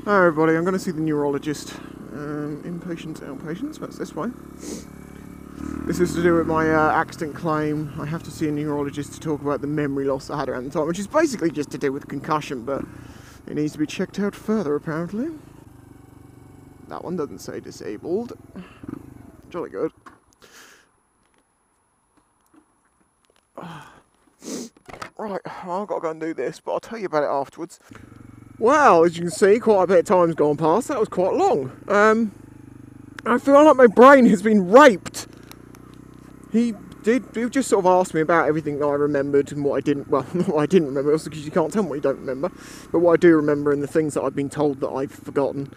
Hi everybody, I'm going to see the neurologist. Inpatients, outpatients, that's this way. This is to do with my accident claim. I have to see a neurologist to talk about the memory loss I had around the time, which is basically just to do with concussion, but it needs to be checked out further apparently. That one doesn't say disabled. Jolly good. Right, I've got to go and do this, but I'll tell you about it afterwards. Well, as you can see, quite a bit of time's gone past. That was quite long. I feel like my brain has been raped. He just sort of asked me about everything that I remembered and what I didn't, well, not what I didn't remember, also because you can't tell me what you don't remember, but what I do remember and the things that I've been told that I've forgotten.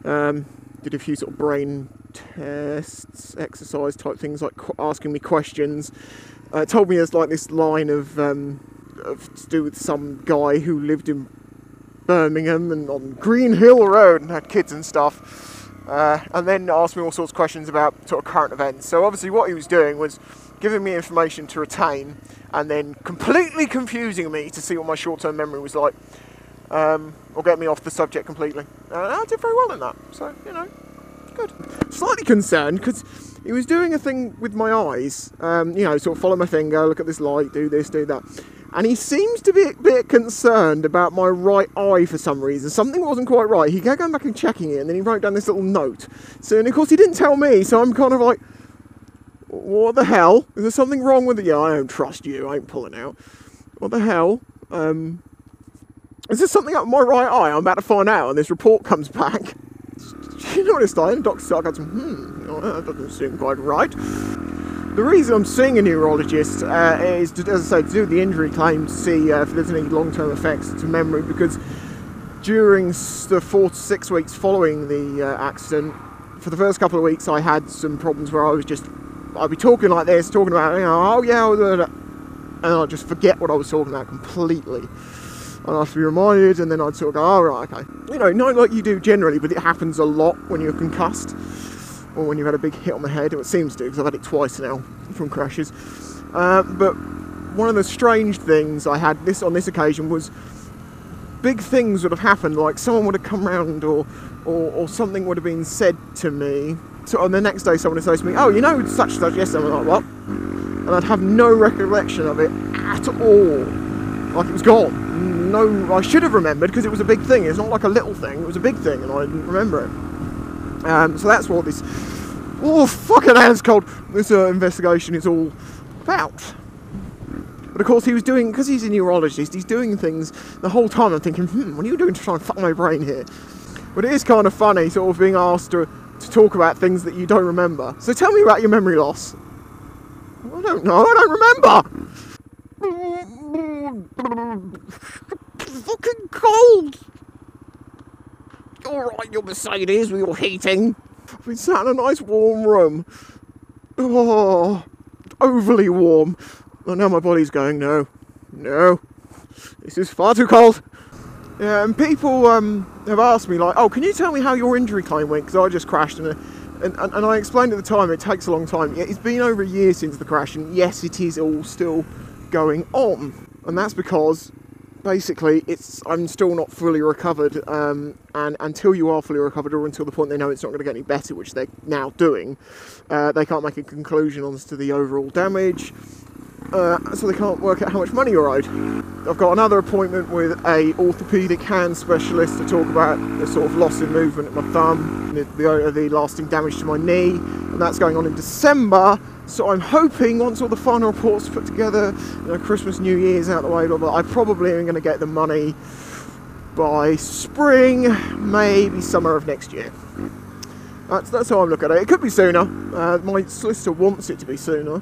Did a few sort of brain tests, exercise type things, like asking me questions. Told me there's like this line of to do with some guy who lived in Birmingham and on Green Hill Road and had kids and stuff, and then asked me all sorts of questions about sort of current events. So obviously what he was doing was giving me information to retain and then completely confusing me to see what my short-term memory was like, or get me off the subject completely. I did very well in that, so, you know, good. Slightly concerned because he was doing a thing with my eyes, you know, sort of follow my finger, look at this light, do this, do that. And he seems to be a bit concerned about my right eye for some reason. Something wasn't quite right. He kept going back and checking it, and then he wrote down this little note. So, and of course, he didn't tell me, so I'm kind of like, what the hell? Is there something wrong with it? Yeah, I don't trust you. I ain't pulling out. What the hell? Is there something up my right eye? I'm about to find out, and this report comes back. You know what it's like? And Dr. Stark goes, that doesn't seem quite right. The reason I'm seeing a neurologist is, as I say, to do with the injury claim, to see if there's any long-term effects to memory, because during the 4 to 6 weeks following the accident, for the first couple of weeks I had some problems where I'd be talking like this, talking about, you know, oh yeah, and I'd just forget what I was talking about completely. And I'd have to be reminded, and then I'd sort of go, oh right, okay. You know, not like you do generally, but it happens a lot when you're concussed, or when you've had a big hit on the head, or it seems to, because I've had it twice now from crashes. But one of the strange things I had on this occasion was big things would have happened, like someone would have come round or something would have been said to me. So on the next day someone would say to me, oh, you know such and such, yes, I'm like, what? And I'd have no recollection of it at all. Like it was gone. No, I should have remembered because it was a big thing. It's not like a little thing, it was a big thing and I didn't remember it. So that's what this, oh fucking hands cold, this investigation is all about. But of course he was doing, because he's a neurologist, he's doing things the whole time. I'm thinking, what are you doing to try and fuck my brain here? But it is kind of funny sort of being asked to talk about things that you don't remember. So tell me about your memory loss. I don't know, I don't remember. Fucking cold. Alright, your Mercedes with your heating. I've been sat in a nice warm room. Oh, overly warm. Well, now my body's going, no, this is far too cold. Yeah, and people have asked me, like, oh, can you tell me how your injury claim went? Because I just crashed, and I explained at the time it takes a long time. It's been over a year since the crash, and yes, it is all still going on. And that's because basically I'm still not fully recovered, and until you are fully recovered, or until the point they know it's not going to get any better, which they're now doing, they can't make a conclusion as to the overall damage, so they can't work out how much money you're owed. I've got another appointment with a orthopaedic hand specialist to talk about the sort of loss in movement at my thumb, the lasting damage to my knee, and that's going on in December. So I'm hoping once all the final reports are put together, you know, Christmas, New Year's out the way, blah, blah, I probably am going to get the money by spring, maybe summer of next year. That's how I'm looking at it. It could be sooner. My solicitor wants it to be sooner.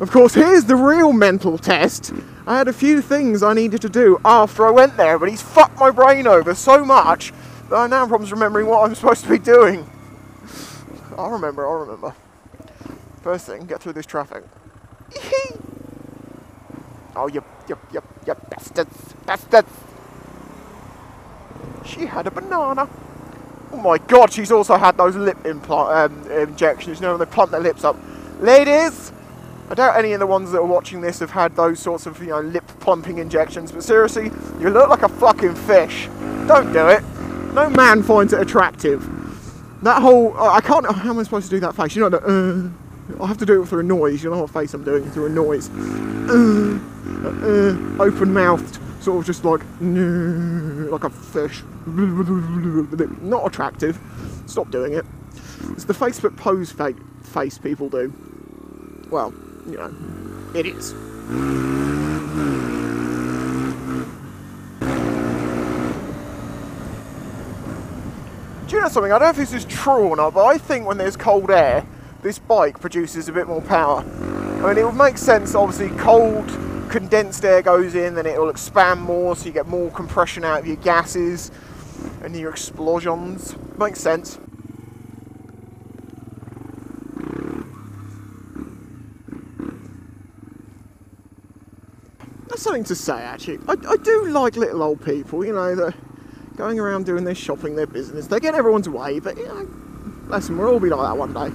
Of course, here's the real mental test. I had a few things I needed to do after I went there, but he's fucked my brain over so much that I now have problems remembering what I'm supposed to be doing. I'll remember. First thing, get through this traffic. Oh, you bastards. She had a banana. Oh my god, she's also had those lip injections, you know, when they plump their lips up. Ladies, I doubt any of the ones that are watching this have had those sorts of, you know, lip plumping injections, but seriously, you look like a fucking fish. Don't do it. No man finds it attractive. That whole, I can't, how am I supposed to do that face? You know, I have to do it through a noise. You know what face I'm doing through a noise. Open-mouthed, sort of just like a fish. Not attractive. Stop doing it. It's the Facebook pose face people do. Well, you know, it is. Do you know something? I don't know if this is true or not, but I think when there's cold air, this bike produces a bit more power. I mean, it would make sense, obviously, cold, condensed air goes in, then it will expand more, so you get more compression out of your gases and your explosions. Makes sense. That's something to say, actually. I do like little old people, you know, that going around doing their shopping, their business. They get everyone's way, but, you know, listen, we'll all be like that one day.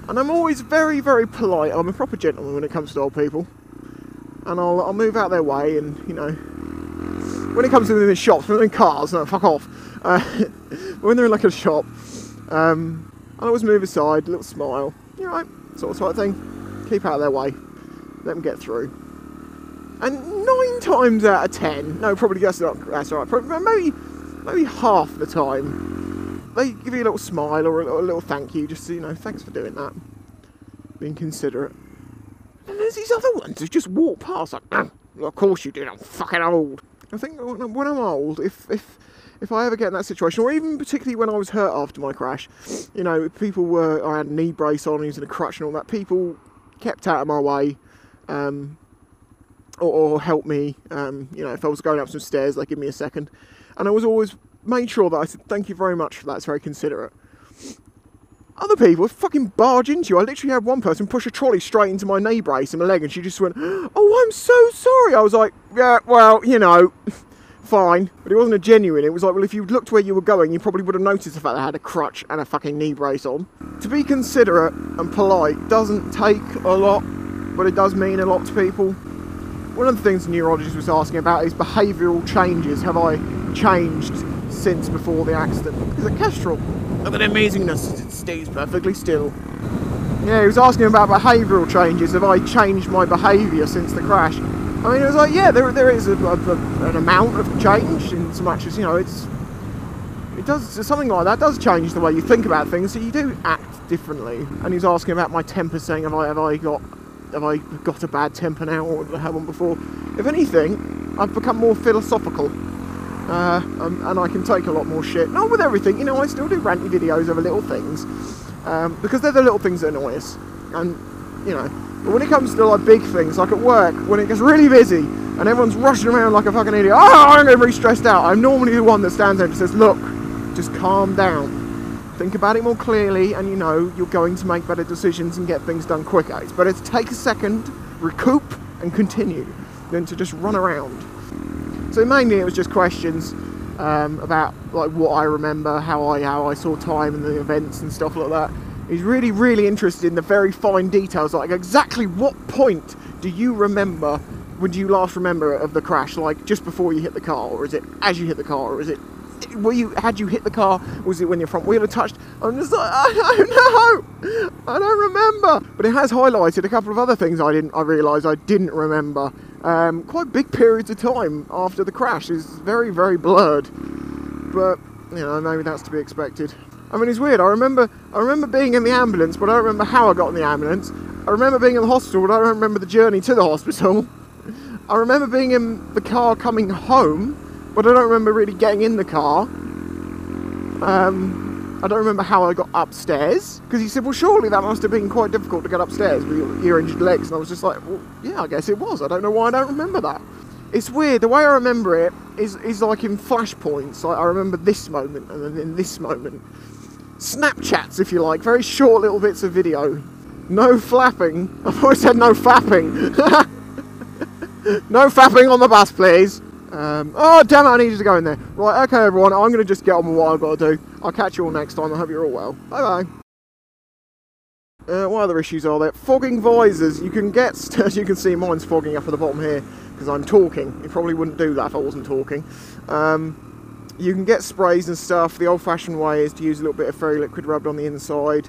And I'm always very, very polite. I'm a proper gentleman when it comes to old people. And I'll move out their way, and, you know, when it comes to them in shops, when they're in cars, no, fuck off. When they're in like a shop, I'll always move aside, a little smile, you know, sort of thing. Keep out of their way. Let them get through. And 9 times out of 10, no, probably that's alright, probably maybe half the time, they give you a little smile or a little thank you, just, you know, thanks for doing that, being considerate. And there's these other ones who just walk past like, well, of course you did, I'm fucking old. I think when I'm old, if I ever get in that situation, or even particularly when I was hurt after my crash, you know, I had a knee brace on, using a crutch and all that, people kept out of my way, or help me, you know, if I was going up some stairs, they'd give me a second. And I was always made sure that I said, thank you very much for that, it's very considerate. Other people fucking barge into you. I literally had one person push a trolley straight into my knee brace and my leg, and she just went, oh, I'm so sorry. I was like, yeah, well, you know, fine. But it wasn't a genuine. It was like, well, if you looked where you were going, you probably would have noticed the fact that I had a crutch and a fucking knee brace on. To be considerate and polite doesn't take a lot, but it does mean a lot to people. One of the things the neurologist was asking about is behavioural changes. Have I changed since before the accident? Is it Kestrel? Look at the amazingness, it stays perfectly still. Yeah, he was asking about behavioural changes. Have I changed my behaviour since the crash? I mean, it was like, yeah, there is an amount of change, in so much as, you know, something like that does change the way you think about things, so you do act differently. And he was asking about my temper, saying, have I got a bad temper now, or did I have one before? If anything, I've become more philosophical. And I can take a lot more shit. Not with everything, you know, I still do ranty videos over little things. Because they're the little things that annoy us. And, you know, but when it comes to like big things, like at work, when it gets really busy, and everyone's rushing around like a fucking idiot, I'm getting really stressed out, I'm normally the one that stands there and says, look, just calm down. Think about it more clearly, and you know, you're going to make better decisions and get things done quicker. It's better to take a second, recoup, and continue, than to just run around. So mainly it was just questions about like what I remember, how I saw time and the events and stuff like that. He's really, really interested in the very fine details, like exactly what point do you remember, would you last remember of the crash, like just before you hit the car, or is it as you hit the car, or is it, had you hit the car, was it when your front wheel had touched? I'm just like, I don't know, I don't remember. But it has highlighted a couple of other things I realised I didn't remember. Quite big periods of time after the crash is very, very blurred. But, you know, maybe that's to be expected. I mean, it's weird. I remember being in the ambulance, but I don't remember how I got in the ambulance. I remember being in the hospital, but I don't remember the journey to the hospital. I remember being in the car coming home, but I don't remember really getting in the car. I don't remember how I got upstairs, because he said, well, surely that must have been quite difficult to get upstairs with your injured legs. And I was just like, well, yeah, I guess it was. I don't know why I don't remember that. It's weird. The way I remember it is like in flashpoints. Like I remember this moment and then in this moment. Snapchats, if you like, very short little bits of video. No flapping. I've always said no fapping. No fapping on the bus, please. Oh, damn it, I needed to go in there. Right, okay, everyone, I'm going to just get on with what I've got to do. I'll catch you all next time. I hope you're all well. Bye-bye. What other issues are there? Fogging visors. You can get, as you can see, mine's fogging up at the bottom here, because I'm talking. You probably wouldn't do that if I wasn't talking. You can get sprays and stuff. The old-fashioned way is to use a little bit of fairy liquid rubbed on the inside.